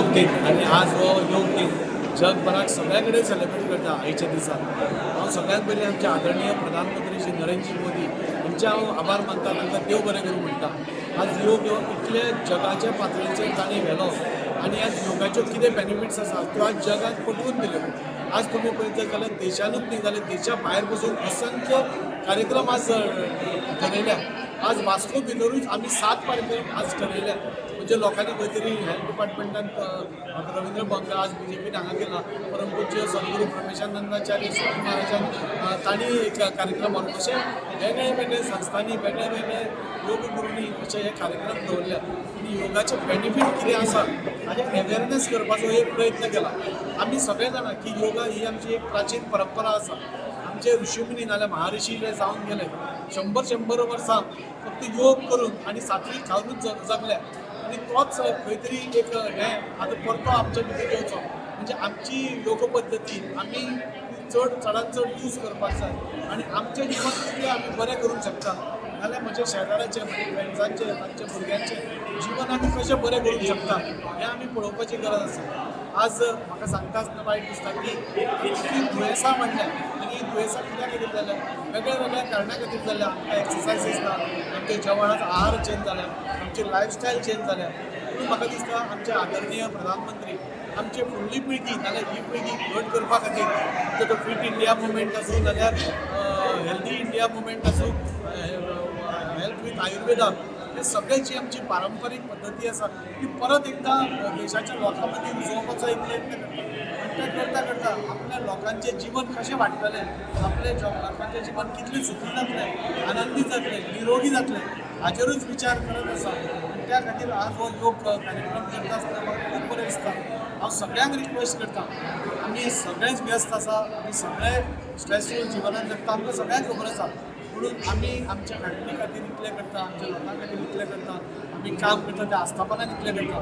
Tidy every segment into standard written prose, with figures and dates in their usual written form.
योग दिन आणि आज हो योग दिन जगभरात सगळ्याकडे सेलिब्रेट करता आयच्या दिसाक। हांव सगळ्यात पयलीं आमचे आदरणीय प्रधानमंत्री श्री नरेंद्र मोदी यांचे हांव आभार मानता, तांकां देव बरें करूं म्हणटा। आज योग इतले जगाच्या पातळीचेर तांणी व्हेलो आनी ह्या योगाच्यो कितें बेनिफिट्स आसा त्यो आज जगाक पटवून दिल्यो। आज तुमी पळयत जाल्यार देशानूच न्ही जाल्यार देशा भायर पसून असंख्य कार्यक्रम आज ठरयल्या। आज वास्को भितरूच आमी 7 कार्यक्रम आज ठरयल्या, म्हणजे लोकांनी खंय तरी हेल्थ डिपार्टमेंटान रवींद्र भंगा आज बीजेपीन हांगा केला, परमपूज्य सद्गुरू प्रमेशानंदाचार्य स्वामी महाराजान तांणी एक कार्यक्रम अशे वेगळे वेगळे संस्थांनी वेगळे वेगळे योग गुरूंनी अशे हे कार्यक्रम दवरल्या आनी योगाचे बेनिफीट कितें आसा हाचे अवेरनेस करपाचो एक प्रयत्न केला। आमी सगळे जाणा की योगा ही आमची एक प्राचीन परंपरा आसा। आमचे ऋषीमुनी नाल्यार महाऋषी जे जावन गेले 100 वर्सां फक्त योग करून आनी सात्विक खावनूच जगले आनी तोच खंय तरी एक हे आतां परतो आमच्या भितर येवचो, म्हणजे आमची योग पद्दती आमी चडांत चड यूज करपाक जाय आनी आमचें जिवन कितें आमी बरें करूंक शकता, नाल्यार म्हज्या शेजाऱ्याचें म्हज्या फ्रेंड्सांचें तांच्या भुरग्यांचें जिवन आमी कशें बरें करूंक शकता हें आमी पळोवपाची गरज आसा। आज म्हाका सांगता आसतना वायट दिसता की इतलीं दुयेंसां वाडल्या आनी ही दुयेंसां कित्या खातीर जाल्या, वेगळ्या वेगळ्या कारणां खातीर जाल्या। आमकां एक्सरसायजीस ना, आमच्या जेवणाचो आहार चेंज जाला, आमची लायफस्टायल चेंज जाल्या। पूण म्हाका दिसता आमचे आदरणीय प्रधानमंत्री आमची फुडली पिळगी नाल्यार ही पिळगी घट करपा खातीर आमचो तो फीट इंडिया मुवमेंट आसूं नाल्यार हेल्दी इंडिया मुवमेंट आसूं, हेल्थ विथ आयुर्वेदा, हे सगळे जी आमची पारंपारीक पद्दती आसा ती परत एकदा देशाच्या लोकां मदीं रुजोवपाचो एक प्रयत्न करता। ते करता करता आपल्या लोकांचें जीवन कशें वाडटलें, आपले लोकांचें जीवन कितलें सुखी जातलें, आनंदी जातलें, निरोगी जातलें हाचेरूच विचार करत आसा। त्या खातीर आज हो योग कार्यक्रम करता आसतना म्हाका खूब बरें दिसता। हांव सगळ्यांक रिक्वेस्ट करता, आमी सगळेच व्यस्त आसा, आमी सगळे स्ट्रेसफूल जिवनांत जगता, आमकां सगळ्यांक खबर आसा, म्हणून आमी आमच्या फॅमिली खातीर इतलें करता, आमच्या लोकां खातीर इतलें करता, आमी काम करता त्या आस्थापनान इतलें करता,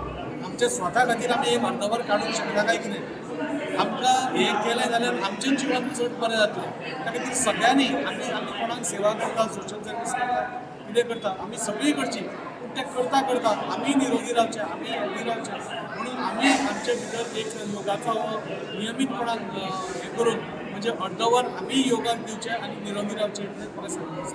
आमच्या स्वता खातीर आमी एक अर्दवर काडूंक शकना काय कितें? आमकां हें केलें जाल्यार आमचें जिवन चड बरें जातलें। त्या खातीर सगळ्यांनी आमी कोणाक सेवा करता, सोशल सर्वीस करता, कितें करता, आमी सगळीं करची, पूण तें करता करता आमी निरोगी रावचें, आमी हेल्दी रावचें, म्हणून आमी आमचे भितर एक योगाचो नियमीतपणान हें करून म्हणजे अर्दवर आमी योगाक दिवचें आनी निरोगी रावचें इतलेंच म्हाका सांगपाचें आसा।